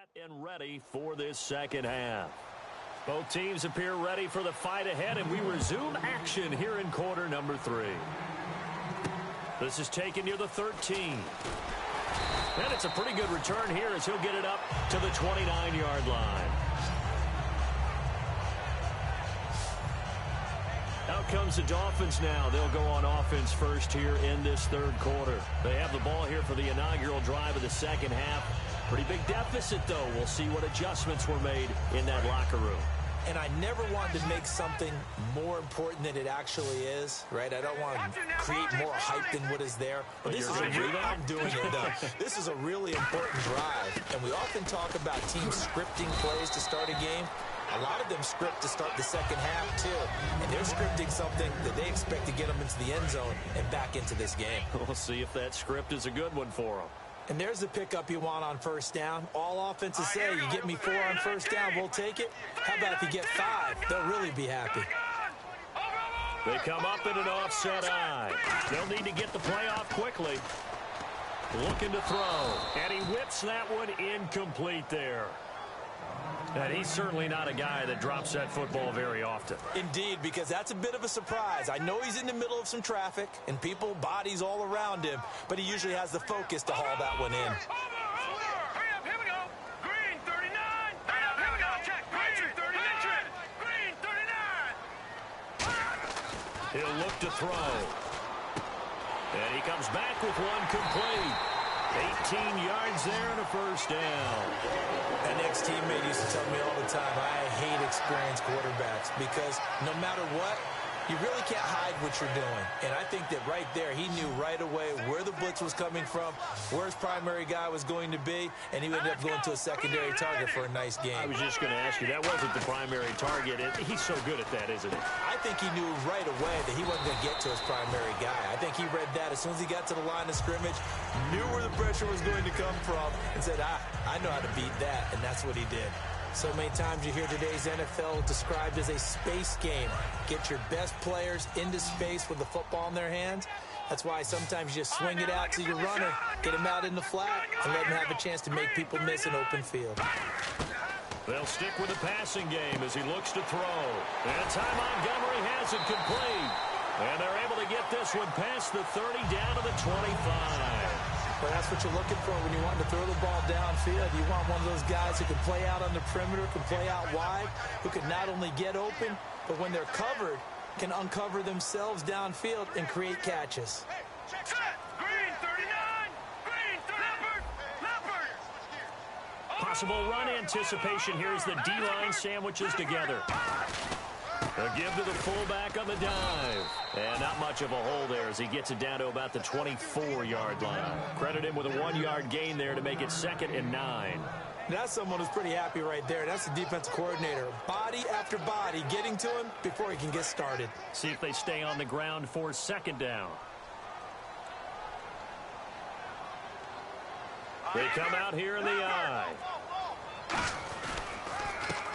Set and ready for this second half. Both teams appear ready for the fight ahead, and we resume action here in quarter number 3. This is taken near the 13. And it's a pretty good return here as he'll get it up to the 29-yard line. Out comes the Dolphins now. They'll go on offense first here in this third quarter. They have the ball here for the inaugural drive of the second half. Pretty big deficit, though. We'll see what adjustments were made in that locker room. And I never wanted to make something more important than it actually is, right? I don't want to create more hype than what is there. But this is I'm doing it, though. This is a really important drive. And we often talk about teams scripting plays to start a game. A lot of them script to start the second half, too. And they're scripting something that they expect to get them into the end zone and back into this game. We'll see if that script is a good one for them. And there's the pickup you want on first down. All offenses say, you get me 4 on first down, we'll take it. How about if you get 5? They'll really be happy. They come up in an offset eye. They'll need to get the play off quickly. Looking to throw. And he whips that one incomplete there. And he's certainly not a guy that drops that football very often. Indeed, because that's a bit of a surprise. I know he's in the middle of some traffic and people, bodies all around him, but he usually has the focus to haul that one in. Here we go. Green 39. Here we go. Check. Green 39. Green 39. He'll look to throw. And he comes back with one complete. 18 yards there and a first down. An ex-teammate used to tell me all the time, I hate experienced quarterbacks because no matter what, you really can't hide what you're doing. And I think that right there, he knew right away where the blitz was coming from, where his primary guy was going to be, and he ended up going to a secondary target for a nice game. I was just going to ask you, that wasn't the primary target. He's so good at that, isn't he? I think he knew right away that he wasn't going to get to his primary guy. I think he read that as soon as he got to the line of scrimmage, knew where the pressure was going to come from, and said, I know how to beat that, and that's what he did. So many times you hear today's NFL described as a space game. Get your best players into space with the football in their hands. That's why sometimes you just swing it out to your runner, get him out in the flat, and let him have a chance to make people miss an open field. They'll stick with the passing game as he looks to throw. And Ty Montgomery has it complete. And they're able to get this one past the 30 down to the 25. Well, that's what you're looking for when you want to throw the ball downfield. You want one of those guys who can play out on the perimeter, can play out wide, who can not only get open, but when they're covered, can uncover themselves downfield and create catches. Green 39. Green 39. Leopard. Possible run anticipation here as the D-line sandwiches together. A give to the fullback on the dive. And not much of a hole there as he gets it down to about the 24-yard line. Credit him with a 1-yard gain there to make it 2nd and 9. That's someone who's pretty happy right there. That's the defensive coordinator. Body after body getting to him before he can get started. See if they stay on the ground for 2nd down. They come out here in the eye.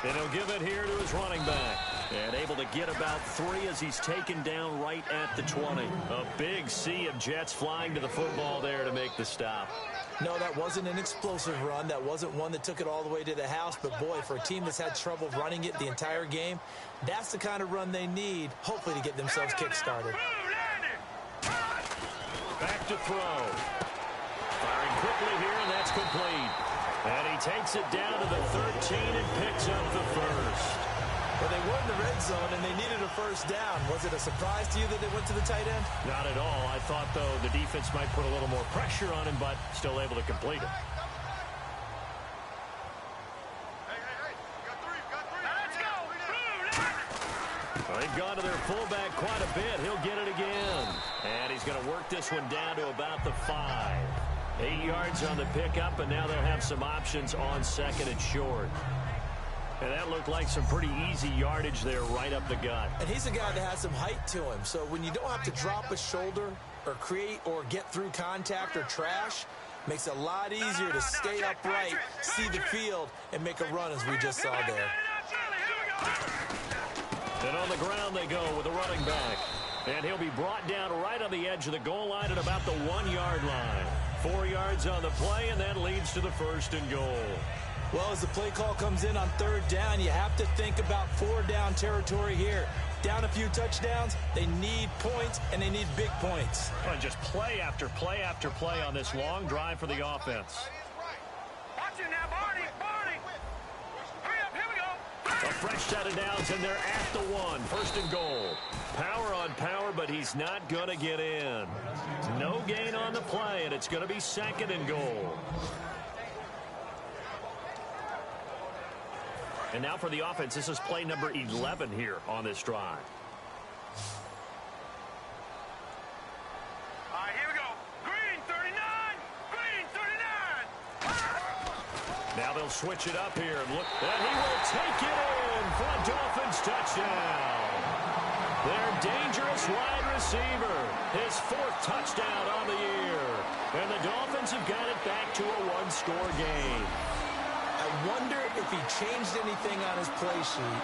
And he'll give it here to his running back. And able to get about 3 as he's taken down right at the 20. A big sea of Jets flying to the football there to make the stop. No, that wasn't an explosive run. That wasn't one that took it all the way to the house. But, boy, for a team that's had trouble running it the entire game, that's the kind of run they need, hopefully, to get themselves kick-started. Back to throw. Firing quickly here, and that's complete. And he takes it down to the 13 and picks up the first. Well, they were in the red zone, and they needed a first down. Was it a surprise to you that they went to the tight end? Not at all. I thought, though, the defense might put a little more pressure on him, but still able to complete it. Well, they've gone to their fullback quite a bit. He'll get it again. And he's going to work this one down to about the 5. 8 yards on the pickup, and now they'll have some options on 2nd and short. And that looked like some pretty easy yardage there right up the gut. And he's a guy that has some height to him. So when you don't have to drop a shoulder or create or get through contact or trash, makes it a lot easier to stay upright, see the field, and make a run as we just saw there. And on the ground they go with a running back. And he'll be brought down right on the edge of the goal line at about the 1-yard line. 4 yards on the play, and that leads to the 1st and goal. Well, as the play call comes in on third down, you have to think about four-down territory here. Down a few touchdowns, they need points, and they need big points. And just play after play after play on this long drive for the offense. Watch it now, Barney. Hurry up, here we go. A fresh set of downs, and they're at the 1. First and goal. Power on power, but he's not going to get in. No gain on the play, and it's going to be second and goal. And now for the offense, this is play number 11 here on this drive. All right, here we go. Green 39. Green 39. Now they'll switch it up here and look. And he will take it in for a Dolphins touchdown. Their dangerous wide receiver. His 4th touchdown on the year. And the Dolphins have got it back to a 1-score game. I wonder if he changed anything on his play sheet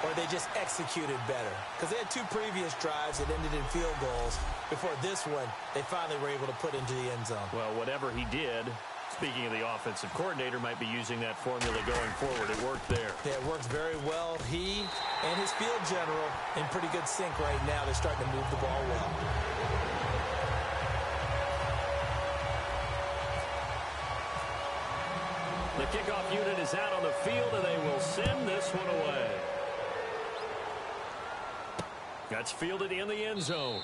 or they just executed better. Because they had 2 previous drives that ended in field goals. Before this one, they finally were able to put into the end zone. Well, whatever he did, speaking of the offensive coordinator, might be using that formula going forward. It worked there. Yeah, it works very well. He and his field general in pretty good sync right now. They're starting to move the ball well. The kickoff unit is out on the field, and they will send this one away. That's fielded in the end zone.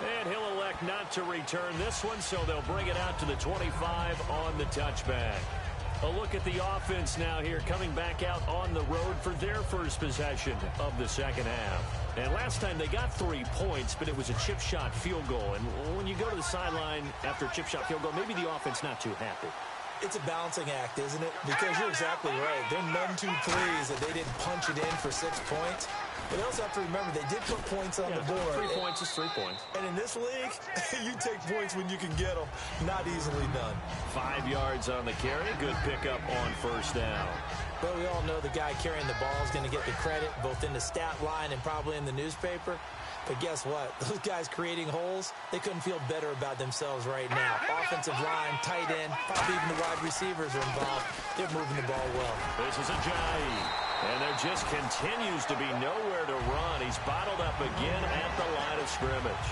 And he'll elect not to return this one, so they'll bring it out to the 25 on the touchback. A look at the offense now here, coming back out on the road for their first possession of the second half. And last time they got 3 points, but it was a chip shot field goal. And when you go to the sideline after a chip shot field goal, maybe the offense not too happy. It's a balancing act, isn't it? Because you're exactly right. They're none too pleased that they didn't punch it in for 6 points. But they also have to remember they did put points on the board. 3 points is 3 points. And in this league, you take points when you can get them. Not easily done. 5 yards on the carry. Good pickup on first down. But we all know the guy carrying the ball is going to get the credit, both in the stat line and probably in the newspaper. But guess what? Those guys creating holes, they couldn't feel better about themselves right now. Offensive line, tight end, probably even the wide receivers are involved. They're moving the ball well. This is Ajayi. And there just continues to be nowhere to run. He's bottled up again at the line of scrimmage.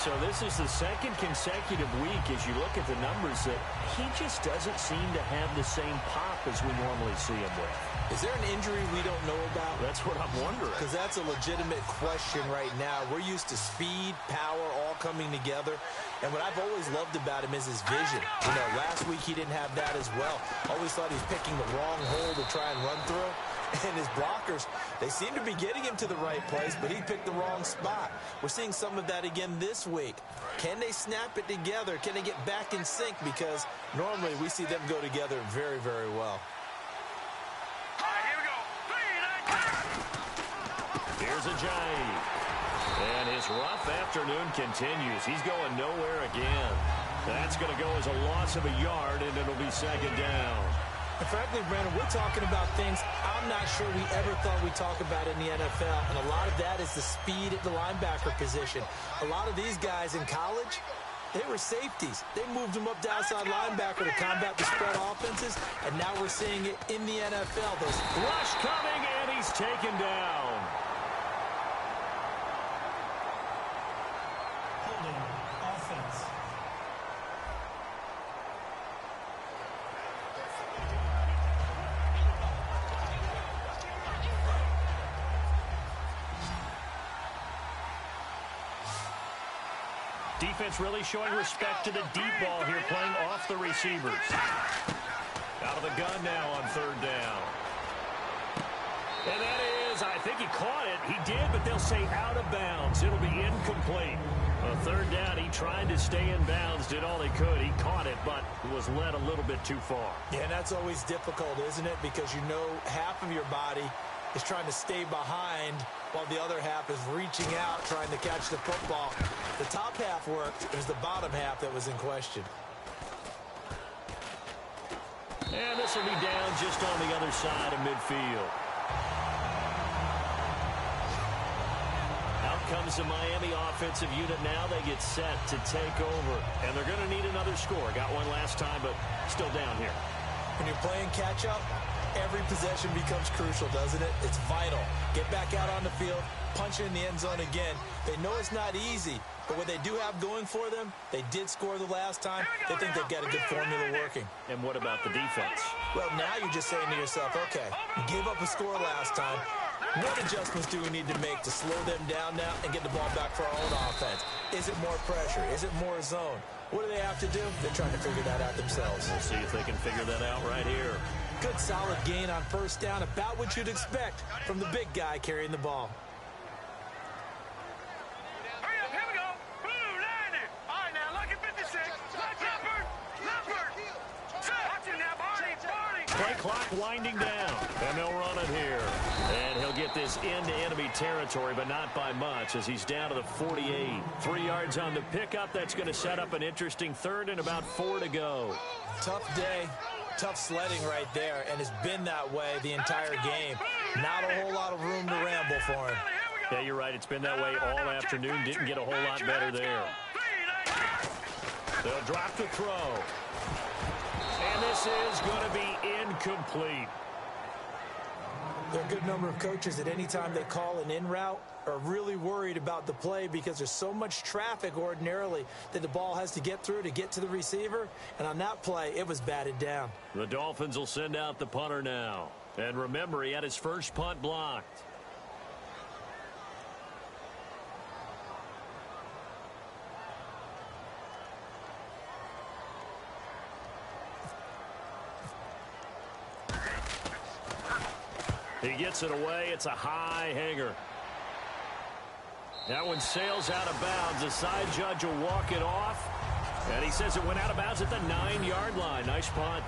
So this is the second consecutive week as you look at the numbers that he just doesn't seem to have the same pop as we normally see him with. Is there an injury we don't know about? That's what I'm wondering. Because that's a legitimate question right now. We're used to speed, power, all coming together. And what I've always loved about him is his vision. You know, last week he didn't have that as well. Always thought he was picking the wrong hole to try and run through. And his blockers, they seem to be getting him to the right place, but he picked the wrong spot. We're seeing some of that again this week. Can they snap it together? Can they get back in sync? Because normally we see them go together very, very well. All right, here we go. Here's Ajayi. And his rough afternoon continues. He's going nowhere again. That's going to go as a loss of a yard, and it'll be second down. And frankly, Brandon, we're talking about things I'm not sure we ever thought we'd talk about in the NFL. And a lot of that is the speed at the linebacker position. A lot of these guys in college, they were safeties. They moved them up to outside linebacker to combat the spread offenses. And now we're seeing it in the NFL. Those rush coming, and he's taken down. holding offense. Defense really showing respect to the deep ball here, playing off the receivers. Out of the gun now on third down. And that is, I think he caught it. He did, but they'll say out of bounds. It'll be incomplete. A third down, he tried to stay in bounds, did all he could. He caught it, but was led a little bit too far. Yeah, and that's always difficult, isn't it? Because you know half of your body is trying to stay behind while the other half is reaching out, trying to catch the football. The top half worked. It was the bottom half that was in question. And this will be down just on the other side of midfield. Out comes the Miami offensive unit now. They get set to take over. And they're going to need another score. Got one last time, but still down here. When you're playing catch-up, every possession becomes crucial, doesn't it? It's vital. Get back out on the field, punch it in the end zone again. They know it's not easy, but what they do have going for them, they did score the last time. They think they've got a good formula working. And what about the defense? Well, now you're just saying to yourself, okay, you gave up a score last time. What adjustments do we need to make to slow them down now and get the ball back for our own offense? Is it more pressure? Is it more zone? What do they have to do? They're trying to figure that out themselves. We'll see if they can figure that out right here. Good solid gain on first down, about what you'd expect from the big guy carrying the ball. Hurry up, here we go. Blue, 90. All right, now, lucky 56. Watch Leopard. Watch it now, Barney. Play clock winding down, and they'll run it here. And he'll get this into enemy territory, but not by much, as he's down to the 48. 3 yards on the pickup. That's going to set up an interesting third and about 4 to go. Tough day, tough sledding right there, and it's been that way the entire game. Not a whole lot of room to ramble for him. Yeah, you're right. It's been that way all afternoon. Didn't get a whole lot better there. They'll drop the throw. And this is going to be incomplete. There are a good number of coaches at any time they call an in route are really worried about the play because there's so much traffic ordinarily that the ball has to get through to get to the receiver. And on that play, it was batted down. The Dolphins will send out the punter now. And remember, he had his first punt blocked. He gets it away. It's a high hanger. That one sails out of bounds. The side judge will walk it off. And he says it went out of bounds at the 9-yard line. Nice punt.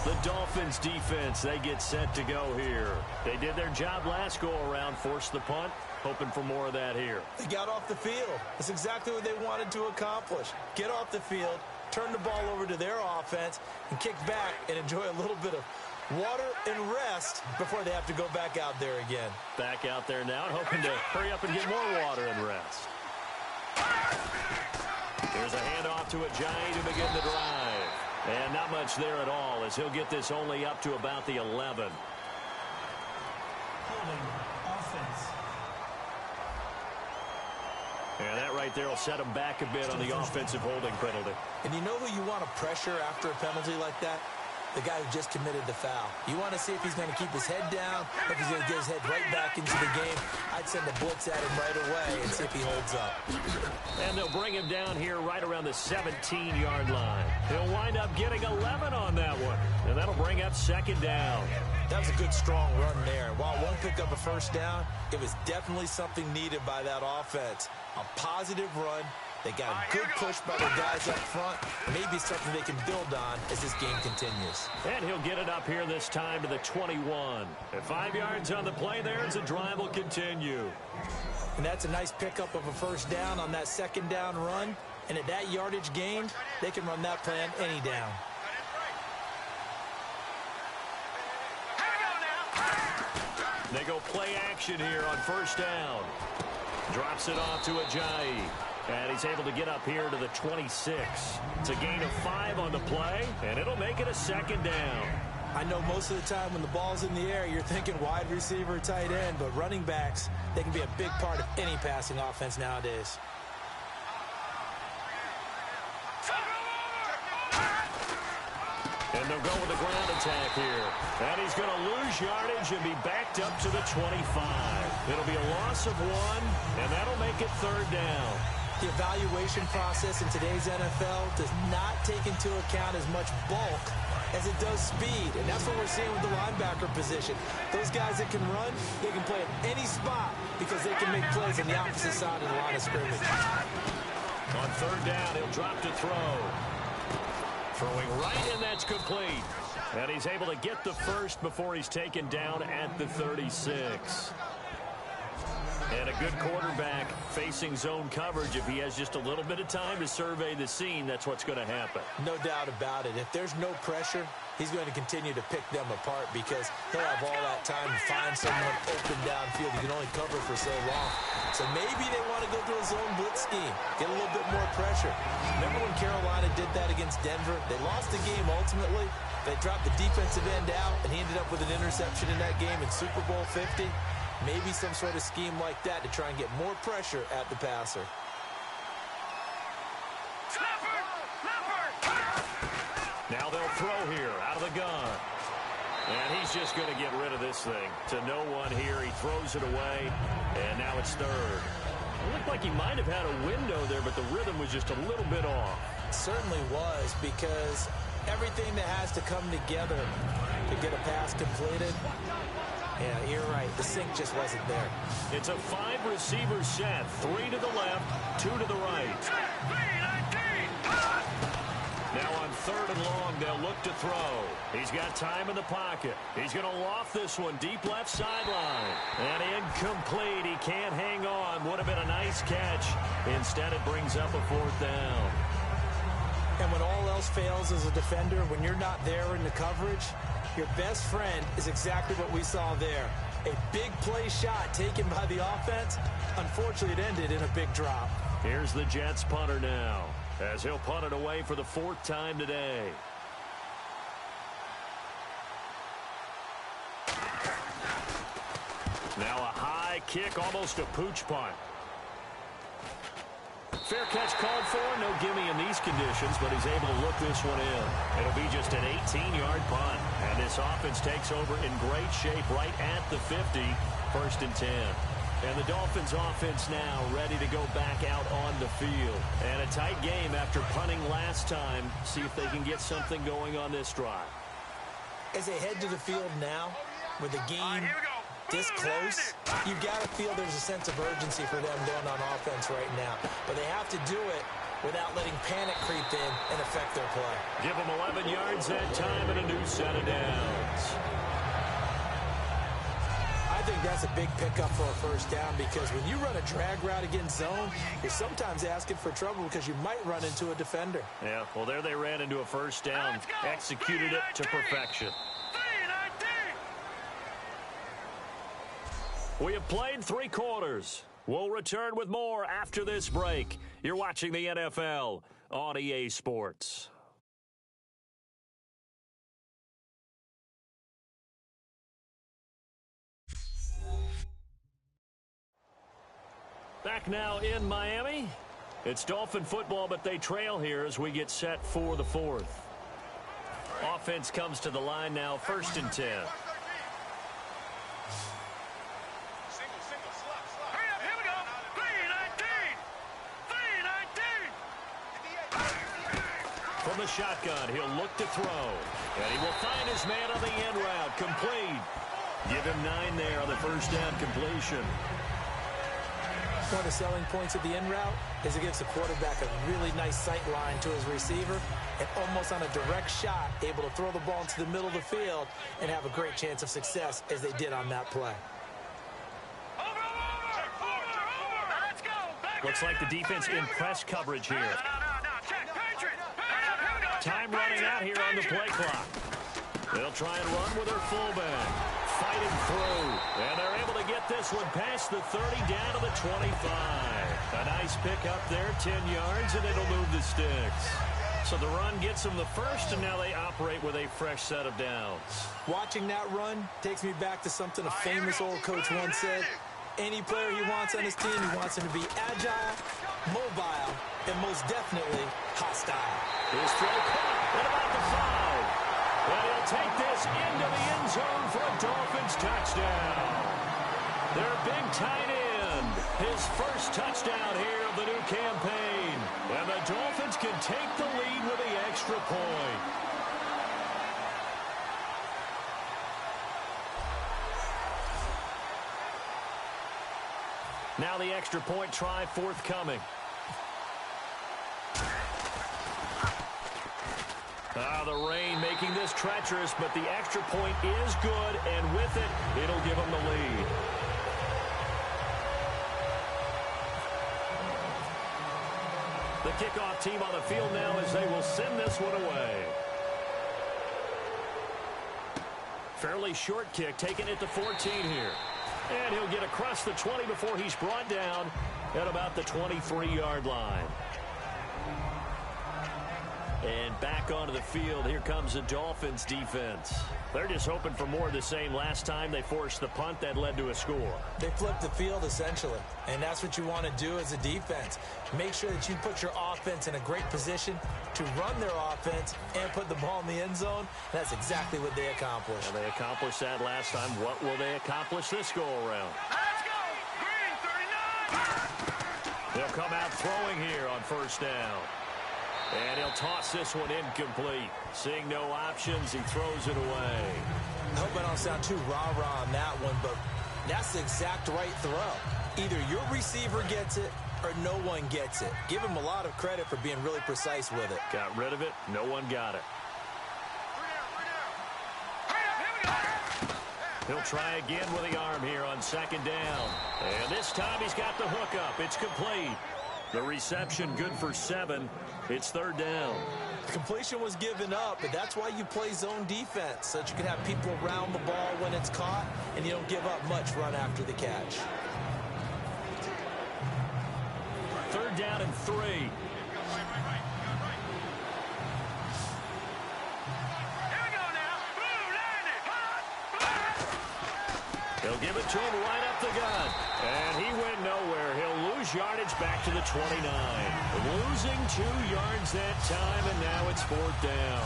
The Dolphins defense, they get set to go here. They did their job last go-around, forced the punt, hoping for more of that here. They got off the field. That's exactly what they wanted to accomplish. Get off the field, turn the ball over to their offense, and kick back and enjoy a little bit of water and rest before they have to go back out there again. Back out there now, hoping to hurry up and get more water and rest. There's a handoff to Ajayi to begin the drive. And not much there at all, as he'll get this only up to about the 11. Holding offense. And that right there will set him back a bit on the offensive holding penalty. And you know who you want to pressure after a penalty like that? The guy who just committed the foul. You want to see if he's going to keep his head down, if he's going to get his head right back into the game. I'd send a blitz at him right away and see if he holds up. And they'll bring him down here right around the 17-yard line. He'll wind up getting 11 on that one. And that'll bring up second down. That was a good, strong run there. While it won't pick up a first down, it was definitely something needed by that offense. A positive run. They got a good push by their guys up front. Maybe something they can build on as this game continues. And he'll get it up here this time to the 21. At 5 yards on the play there as the drive will continue. And that's a nice pickup of a first down on that second down run. And at that yardage gained, they can run that play on any down. They go play action here on first down. Drops it off to Ajayi. And he's able to get up here to the 26. It's a gain of 5 on the play, and it'll make it a second down. I know most of the time when the ball's in the air, you're thinking wide receiver, tight end, but running backs, they can be a big part of any passing offense nowadays. And they'll go with the ground attack here. And he's going to lose yardage and be backed up to the 25. It'll be a loss of 1, and that'll make it third down. The evaluation process in today's NFL does not take into account as much bulk as it does speed, and that's what we're seeing with the linebacker position. Those guys that can run, they can play at any spot because they can make plays on the opposite side of the line of scrimmage. On third down, he'll drop to throw. Throwing right, and that's complete. And he's able to get the first before he's taken down at the 36. And a good quarterback facing zone coverage. If he has just a little bit of time to survey the scene, that's what's going to happen. No doubt about it. If there's no pressure, he's going to continue to pick them apart because he'll have all that time to find someone open downfield. He can only cover for so long. So maybe they want to go to a zone blitz scheme, get a little bit more pressure. Remember when Carolina did that against Denver? They lost the game ultimately. They dropped the defensive end out, and he ended up with an interception in that game in Super Bowl 50. Maybe some sort of scheme like that to try and get more pressure at the passer. Now they'll throw here out of the gun. And he's just going to get rid of this thing. To no one here. He throws it away, and now it's third. It looked like he might have had a window there, but the rhythm was just a little bit off. It certainly was, because everything that has to come together to get a pass completed. Yeah, you're right. The sink just wasn't there. It's a 5-receiver set. 3 to the left, 2 to the right. Now on third and long, they'll look to throw. He's got time in the pocket. He's going to loft this one deep left sideline. And incomplete. He can't hang on. Would have been a nice catch. Instead, it brings up a fourth down. And when all else fails as a defender, when you're not there in the coverage, your best friend is exactly what we saw there. A big play shot taken by the offense. Unfortunately, it ended in a big drop. Here's the Jets punter now, as he'll punt it away for the 4th time today. Now a high kick, almost a pooch punt. Fair catch called for. No gimme in these conditions, but he's able to look this one in. It'll be just an 18-yard punt. And this offense takes over in great shape right at the 50, 1st and 10. And the Dolphins offense now ready to go back out on the field. And a tight game after punting last time. See if they can get something going on this drive. As they head to the field now, with the game this close, you got to feel there's a sense of urgency for them going on offense right now. But they have to do it without letting panic creep in and affect their play. Give them 11 yards that time and a new set of downs. I think that's a big pickup for a first down, because when you run a drag route against zone, you're sometimes asking for trouble because you might run into a defender. Yeah, well, there they ran into a first down, executed it to perfection. We have played 3 quarters. We'll return with more after this break. You're watching the NFL on EA Sports. Back now in Miami. It's Dolphin football, but they trail here as we get set for the 4th. Offense comes to the line now, 1st and 10. From the shotgun, he'll look to throw. And he will find his man on the end route. Complete. Give him 9 there on the first down completion. One of the selling points of the end route is it gives the quarterback a really nice sight line to his receiver, and almost on a direct shot, able to throw the ball into the middle of the field and have a great chance of success, as they did on that play. Looks like the defense in press coverage here. Time running out here on the play clock. They'll try and run with their fullback. Fighting through. And they're able to get this one past the 30 down to the 25. A nice pick up there, 10 yards, and it'll move the sticks. So the run gets them the first, and now they operate with a fresh set of downs. Watching that run takes me back to something a famous old coach once said. Any player he wants on his team, he wants him to be agile, mobile, and most definitely hostile. His throw caught at about the 5. And he'll take this into the end zone for a Dolphins touchdown. Their big tight end, his first touchdown here of the new campaign. And the Dolphins can take the lead with the extra point. Now the extra point try forthcoming. The rain making this treacherous, but the extra point is good, and with it, it'll give them the lead. The kickoff team on the field now as they will send this one away. Fairly short kick, taking it to 14 here. And he'll get across the 20 before he's brought down at about the 23-yard line. And back onto the field, here comes the Dolphins defense. They're just hoping for more of the same. Last time they forced the punt that led to a score. They flipped the field, essentially, and that's what you want to do as a defense. Make sure that you put your offense in a great position to run their offense and put the ball in the end zone. That's exactly what they accomplished. And they accomplished that last time. What will they accomplish this go-around? Let's go! Green 39! They'll come out throwing here on first down. And he'll toss this one incomplete. Seeing no options, he throws it away. I hope I don't sound too rah-rah on that one, but that's the exact right throw. Either your receiver gets it or no one gets it. Give him a lot of credit for being really precise with it. Got rid of it. No one got it. He'll try again with the arm here on second down. And this time he's got the hook up. It's complete. The reception good for 7. It's third down. The completion was given up, but that's why you play zone defense, so that you can have people around the ball when it's caught, and you don't give up much run after the catch. Third down and 3. Here we go now. Blue line it. Hot. They'll give it to him right up the gut. And he went nowhere. He'll lose yardage back to the 29. Losing 2 yards that time, and now it's fourth down.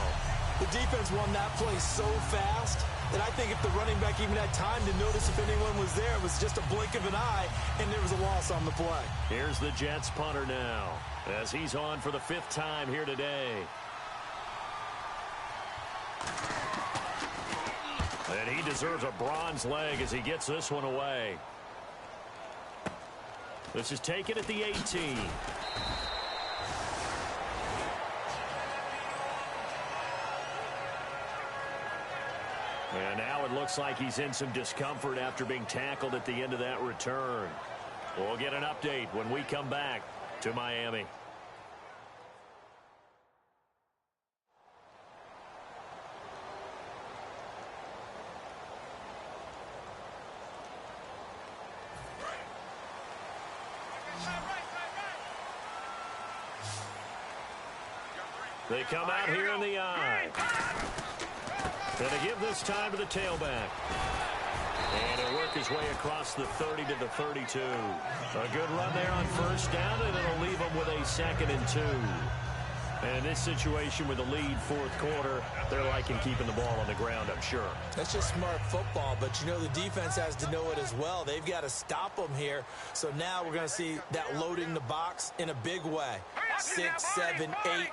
The defense won that play so fast that I think if the running back even had time to notice if anyone was there, it was just a blink of an eye, and there was a loss on the play. Here's the Jets punter now, as he's on for the 5th time here today. And he deserves a bronze leg as he gets this one away. This is taken at the 18. And now it looks like he's in some discomfort after being tackled at the end of that return. We'll get an update when we come back to Miami. They come out here in the eye. Going to give this time to the tailback. And he'll work his way across the 30 to the 32. A good run there on first down, and it'll leave him with a 2nd and 2. And in this situation with the lead fourth quarter, they're liking keeping the ball on the ground, I'm sure. That's just smart football, but you know the defense has to know it as well. They've got to stop them here. So now we're going to see that loading the box in a big way. 6, 7, 8,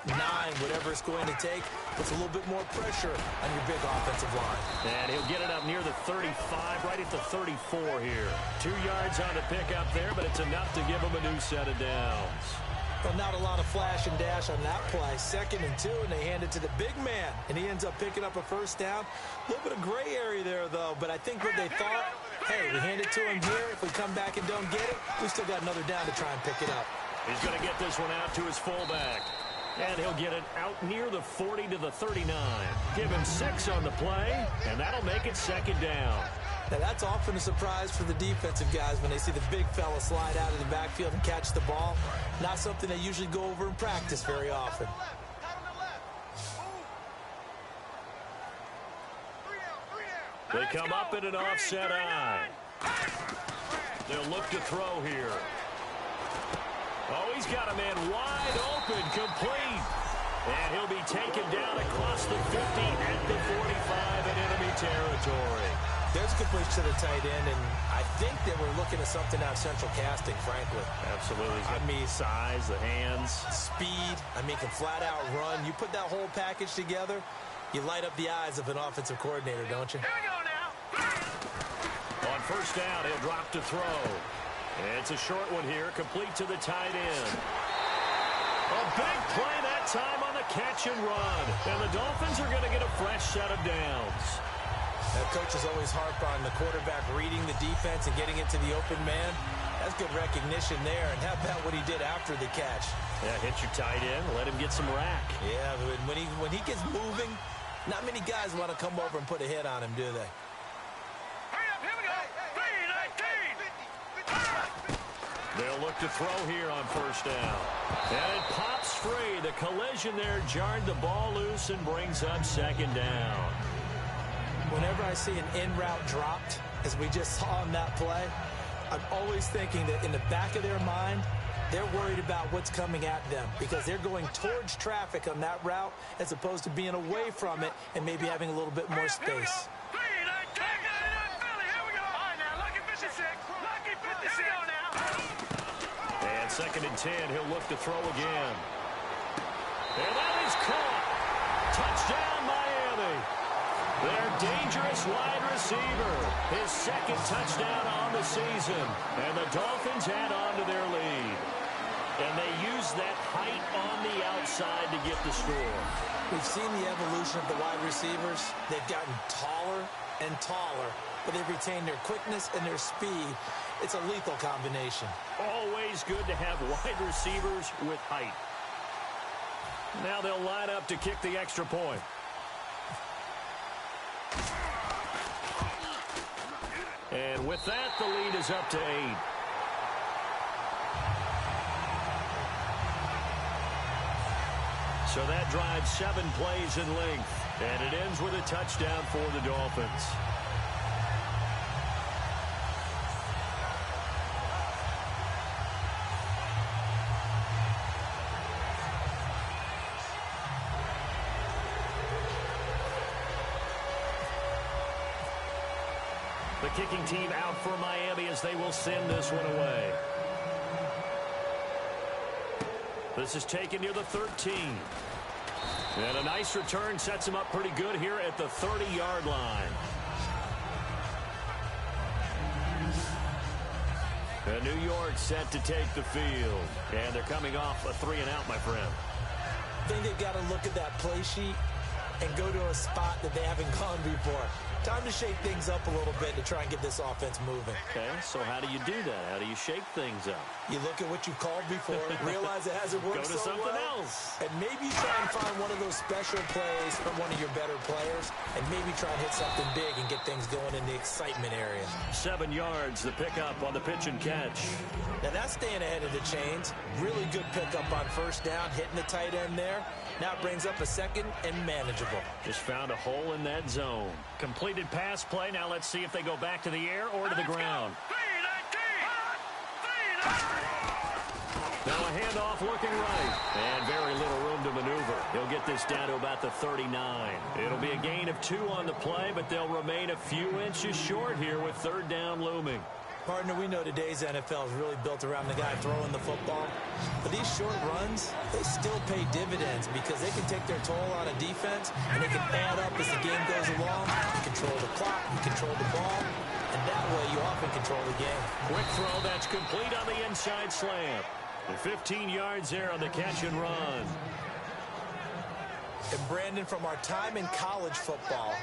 9, whatever it's going to take, puts a little bit more pressure on your big offensive line. And he'll get it up near the 35, right at the 34 here. 2 yards on the pickup there, but it's enough to give him a new set of downs. Well, not a lot of flash and dash on that play. 2nd and 2, and they hand it to the big man, and he ends up picking up a first down. A little bit of gray area there, though, but I think what they thought, hey, we hand it to him here. If we come back and don't get it, we still got another down to try and pick it up. He's going to get this one out to his fullback. And he'll get it out near the 40 to the 39. Give him 6 on the play, and that'll make it 2nd down. Now, that's often a surprise for the defensive guys when they see the big fella slide out of the backfield and catch the ball. Not something they usually go over in practice very often. They come up in an offset eye. They'll look to throw here. Oh, he's got a man wide open, complete. And he'll be taken down across the 50 at the 45 in enemy territory. There's a completion to the tight end, and I think they were looking at something out of central casting, frankly. Absolutely. I mean, size, the hands. Speed. I mean, can flat out run. You put that whole package together, you light up the eyes of an offensive coordinator, don't you? Here we go now. On first down, he'll drop to throw. It's a short one here, complete to the tight end. A big play that time on the catch and run. And the Dolphins are going to get a fresh set of downs. That coach is always harp on the quarterback reading the defense and getting it to the open man. That's good recognition there. And how about what he did after the catch? Yeah, hit your tight end, let him get some rack. Yeah, but when he gets moving, not many guys want to come over and put a hit on him, do they? Hurry up, here we go. 3-19. They'll look to throw here on first down. And it pops free. The collision there jarred the ball loose and brings up second down. Whenever I see an in route dropped, as we just saw on that play, I'm always thinking that in the back of their mind, they're worried about what's coming at them because they're going towards traffic on that route as opposed to being away from it and maybe having a little bit more space. 3-19. Here we go. All right, now, lucky 56. Lucky 56 now. And second and 10, he'll look to throw again. And that is caught. Touchdown, Miami. Their dangerous wide receiver. His second touchdown on the season. And the Dolphins add on to their lead. And they use that height on the outside to get the score. We've seen the evolution of the wide receivers. They've gotten taller and taller, but they've retained their quickness and their speed. It's a lethal combination. Always good to have wide receivers with height. Now they'll line up to kick the extra point. And with that, the lead is up to 8. So that drives 7 plays in length. And it ends with a touchdown for the Dolphins. The kicking team out for Miami as they will send this one away. This is taken near the 13. And a nice return sets him up pretty good here at the 30-yard line. And New York set to take the field. And they're coming off a 3-and-out, my friend. I think they've got to look at that play sheet and go to a spot that they haven't gone before. Time to shake things up a little bit to try and get this offense moving. Okay, so how do you do that? How do you shake things up? You look at what you've called before, realize it hasn't worked Go to so something well, else. and maybe try and find one of those special plays from one of your better players, and maybe try and hit something big and get things going in the excitement area. 7 yards, the pickup on the pitch and catch. Now that's staying ahead of the chains. Really good pickup on first down, hitting the tight end there. Now it brings up a second and manageable. Just found a hole in that zone. Completed pass play. Now let's see if they go back to the air or to the ground. 3-19. Now a handoff looking right. And very little room to maneuver. He'll get this down to about the 39. It'll be a gain of 2 on the play, but they'll remain a few inches short here with third down looming. Partner, we know today's NFL is really built around the guy throwing the football. But these short runs, they still pay dividends because they can take their toll on a defense and they can add up as the game goes along. You control the clock, you control the ball, and that way you often control the game. Quick throw, that's complete on the inside slant. And 15 yards there on the catch and run. And Brandon, from our time in college football,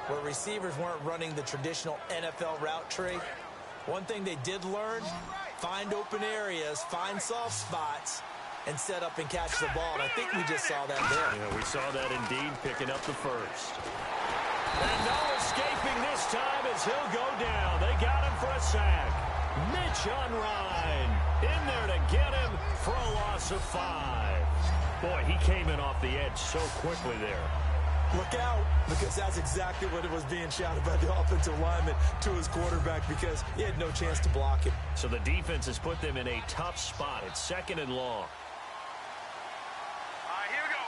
where receivers weren't running the traditional NFL route tree, one thing they did learn, find open areas, find soft spots, and set up and catch the ball. And I think we just saw that there. Yeah, we saw that indeed, picking up the first. And no escaping this time as he'll go down. They got him for a sack. Mitch Unrein in there to get him for a loss of 5. Boy, he came in off the edge so quickly there. Look out, because that's exactly what it was being shouted by the offensive lineman to his quarterback because he had no chance to block him. So the defense has put them in a tough spot. It's second and long. All right, here we go.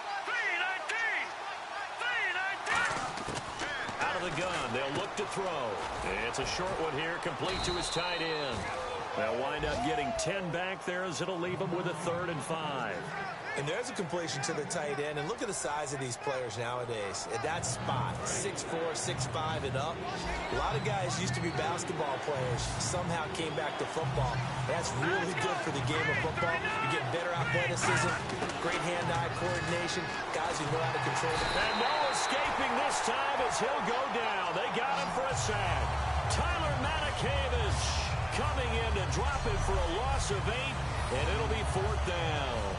3-19. Out of the gun, they'll look to throw. It's a short one here, complete to his tight end. They'll wind up getting 10 back there as it'll leave them with a 3rd and 5. And there's a completion to the tight end. And look at the size of these players nowadays. At that spot, 6'4", 6'5", and up. A lot of guys used to be basketball players, somehow came back to football. That's really good for the game of football. You get better athleticism, great hand-eye coordination, guys who know how to control the ball. And no escaping this time as he'll go down. They got him for a sack. Tyler Matakevich coming in to drop it for a loss of 8, and it'll be 4th down.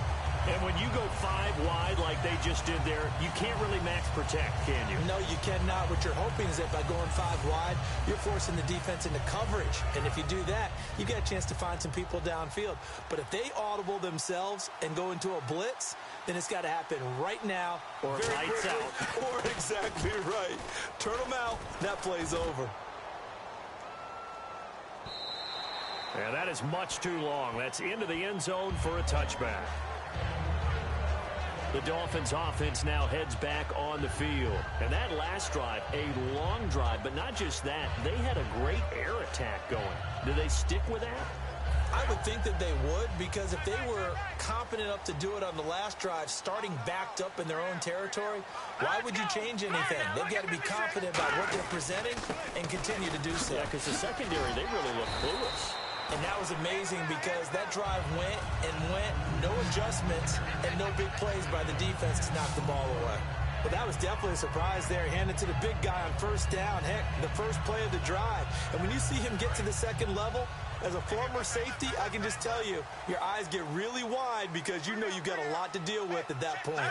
And when you go 5 wide like they just did there, you can't really max protect, can you? No, you cannot. What you're hoping is that by going 5 wide, you're forcing the defense into coverage. And if you do that, you get a chance to find some people downfield. But if they audible themselves and go into a blitz, then it's got to happen right now. Or lights out. Or exactly right. Turn them out. That play's over. Yeah, that is much too long. That's into the end zone for a touchback. The Dolphins offense now heads back on the field. And that last drive, a long drive, but not just that. They had a great air attack going. Do they stick with that? I would think that they would, because if they were confident enough to do it on the last drive, starting backed up in their own territory, why would you change anything? They've got to be confident about what they're presenting and continue to do so. Yeah, because the secondary, they really look clueless. And that was amazing because that drive went and went, no adjustments, and no big plays by the defense to knock the ball away. Well, that was definitely a surprise there. Handed to the big guy on 1st down. Heck, the first play of the drive. And when you see him get to the second level, as a former safety, I can just tell you, your eyes get really wide because you know you've got a lot to deal with at that point.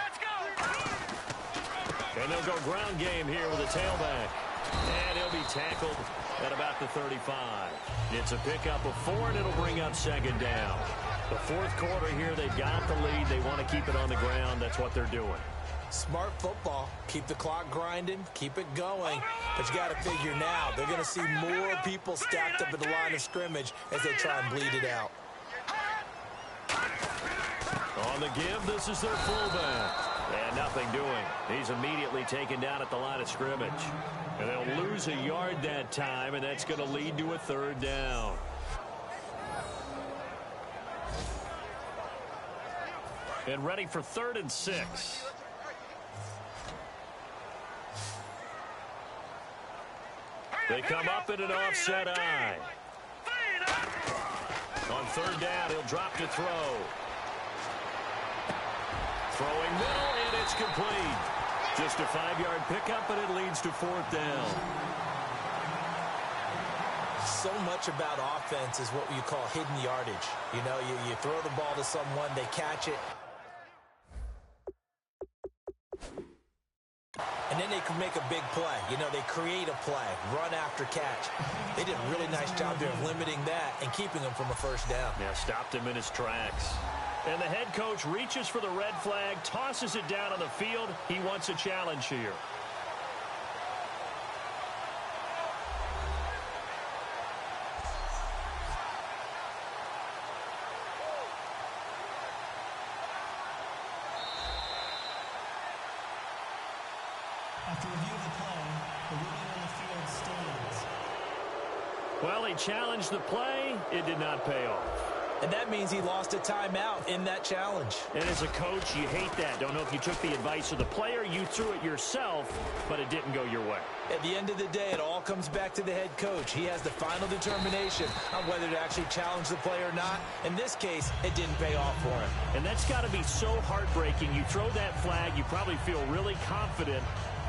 And they'll go ground game here with a tailback. And he'll be tackled at about the 35. It's a pickup of 4, and it'll bring up 2nd down. The 4th quarter here, they've got the lead. They want to keep it on the ground. That's what they're doing. Smart football. Keep the clock grinding. Keep it going. But you got to figure now, they're going to see more people stacked up at the line of scrimmage as they try and bleed it out. On the give, this is their fullback. And nothing doing. He's immediately taken down at the line of scrimmage. And they'll lose a yard that time, and that's going to lead to a 3rd down. And ready for 3rd and 6. They come up in an offset eye. On 3rd down, he'll drop to throw. Throwing middle, and it's complete. Just a 5-yard pickup, but it leads to 4th down. So much about offense is what you call hidden yardage. You know, you throw the ball to someone, they catch it. And then they can make a big play. You know, they create a play, run after catch. They did a really nice job there of limiting that and keeping him from a 1st down. Yeah, stopped him in his tracks. And the head coach reaches for the red flag, tosses it down on the field. He wants a challenge here. After review of the play, the ruling on the field stands. Well, he challenged the play. It did not pay off. And that means he lost a timeout in that challenge. And as a coach, you hate that. Don't know if you took the advice of the player, you threw it yourself, but it didn't go your way. At the end of the day, it all comes back to the head coach. He has the final determination on whether to actually challenge the play or not. In this case, it didn't pay off for him. And that's got to be so heartbreaking. You throw that flag, you probably feel really confident,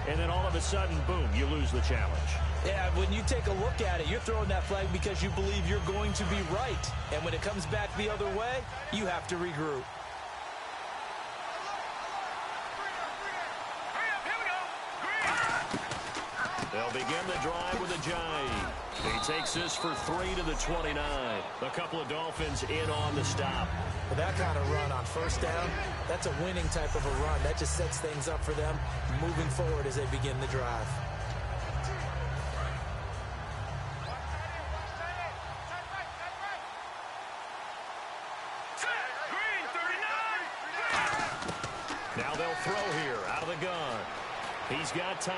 and then all of a sudden, boom, you lose the challenge. Yeah, when you take a look at it, you're throwing that flag because you believe you're going to be right. And when it comes back the other way, you have to regroup. They'll begin the drive with a jive. He takes this for 3 to the 29. A couple of Dolphins in on the stop. With that kind of run on 1st down, that's a winning type of a run. That just sets things up for them moving forward as they begin the drive. Now they'll throw here out of the gun. He's got time.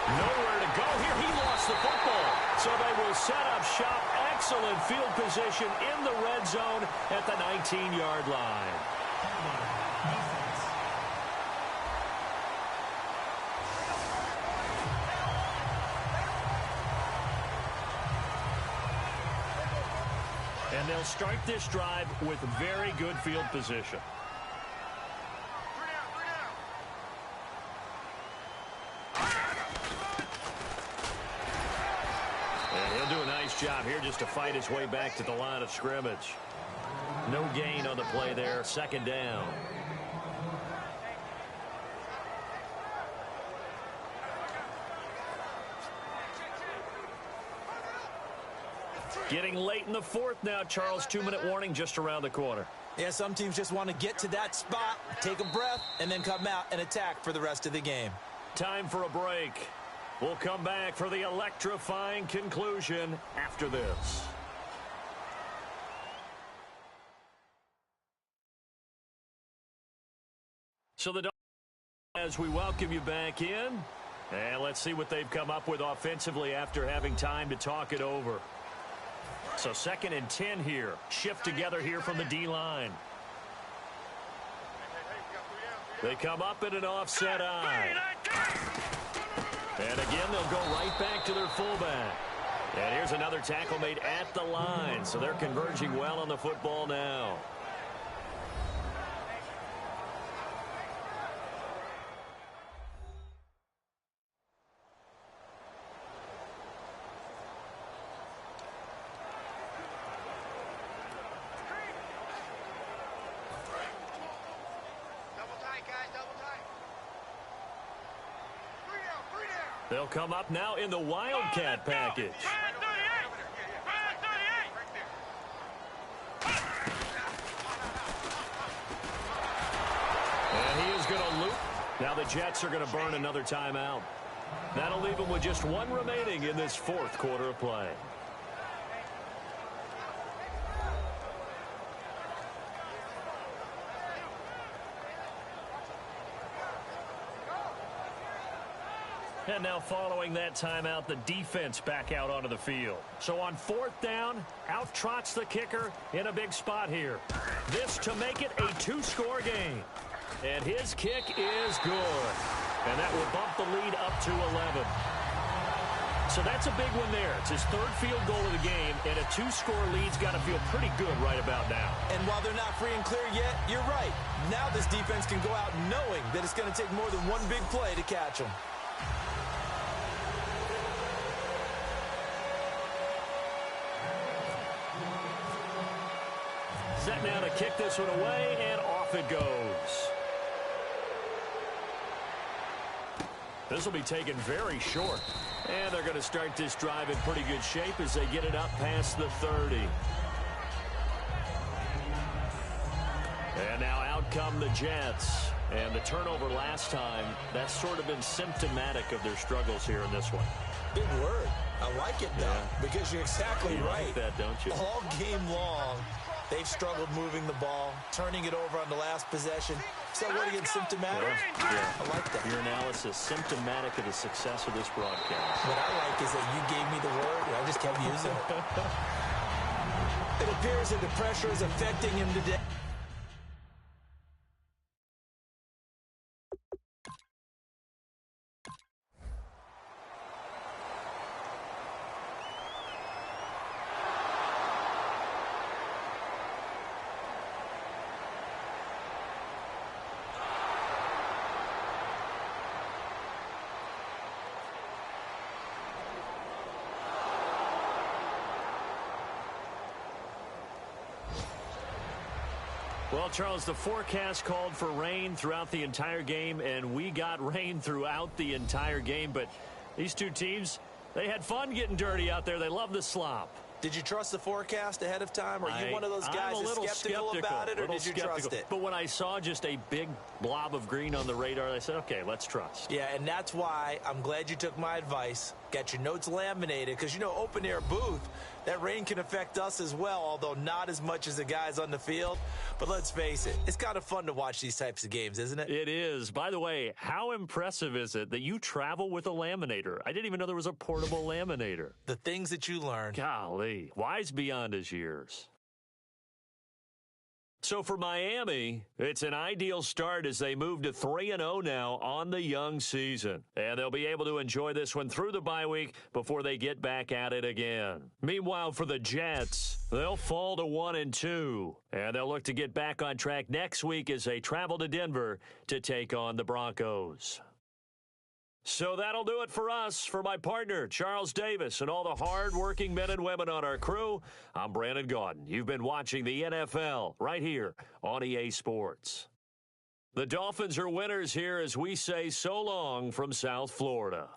Nowhere to go here. He lost the football. So they will set up shop. Excellent field position in the red zone at the 19-yard line. And they'll start this drive with very good field position. Nice job here just to fight his way back to the line of scrimmage. No gain on the play there. Second down. Getting late in the fourth now, Charles. 2-minute warning just around the corner. Yeah, some teams just want to get to that spot, take a breath, and then come out and attack for the rest of the game. Time for a break. We'll come back for the electrifying conclusion after this. So the as we welcome you back in, and let's see what they've come up with offensively after having time to talk it over. So 2nd and 10 here. Shift together here from the D-line. They come up in an offset eye. And again, they'll go right back to their fullback. And here's another tackle made at the line. So they're converging well on the football now. They'll come up now in the Wildcat package. And he is going to loop. Now the Jets are going to burn another timeout. That'll leave them with just one remaining in this fourth quarter of play. And now following that timeout, the defense back out onto the field. So on 4th down, out trots the kicker in a big spot here. This to make it a 2-score game. And his kick is good. And that will bump the lead up to 11. So that's a big one there. It's his 3rd field goal of the game, and a 2-score lead's got to feel pretty good right about now. And while they're not free and clear yet, you're right. Now this defense can go out knowing that it's going to take more than one big play to catch them. Set now to kick this one away, and off it goes. This will be taken very short. And they're going to start this drive in pretty good shape as they get it up past the 30. And now out come the Jets. And the turnover last time, that's sort of been symptomatic of their struggles here in this one. Big word. I like it, though, because you're exactly right. Like that, don't you? All game long, they've struggled moving the ball, turning it over on the last possession. Is that word again, symptomatic? Yeah. I like that. Your analysis, symptomatic of the success of this broadcast. What I like is that you gave me the word, and I just kept using it. It appears that the pressure is affecting him today. Well, Charles, the forecast called for rain throughout the entire game, and we got rain throughout the entire game. But these two teams, they had fun getting dirty out there. They love the slop. Did you trust the forecast ahead of time? Are you one of those guys that's skeptical about it, or did you trust it? But when I saw just a big blob of green on the radar, I said, okay, let's trust. Yeah, and that's why I'm glad you took my advice. Got your notes laminated, because, you know, open-air booth, that rain can affect us as well, although not as much as the guys on the field. But let's face it, it's kind of fun to watch these types of games, isn't it? It is. By the way, how impressive is it that you travel with a laminator? I didn't even know there was a portable laminator. The things that you learn. Golly, wise beyond his years. So for Miami, it's an ideal start as they move to 3-0 now on the young season. And they'll be able to enjoy this one through the bye week before they get back at it again. Meanwhile, for the Jets, they'll fall to 1-2. And they'll look to get back on track next week as they travel to Denver to take on the Broncos. So that'll do it for us. For my partner, Charles Davis, and all the hard-working men and women on our crew, I'm Brandon Gaudin. You've been watching the NFL right here on EA Sports. The Dolphins are winners here as we say so long from South Florida.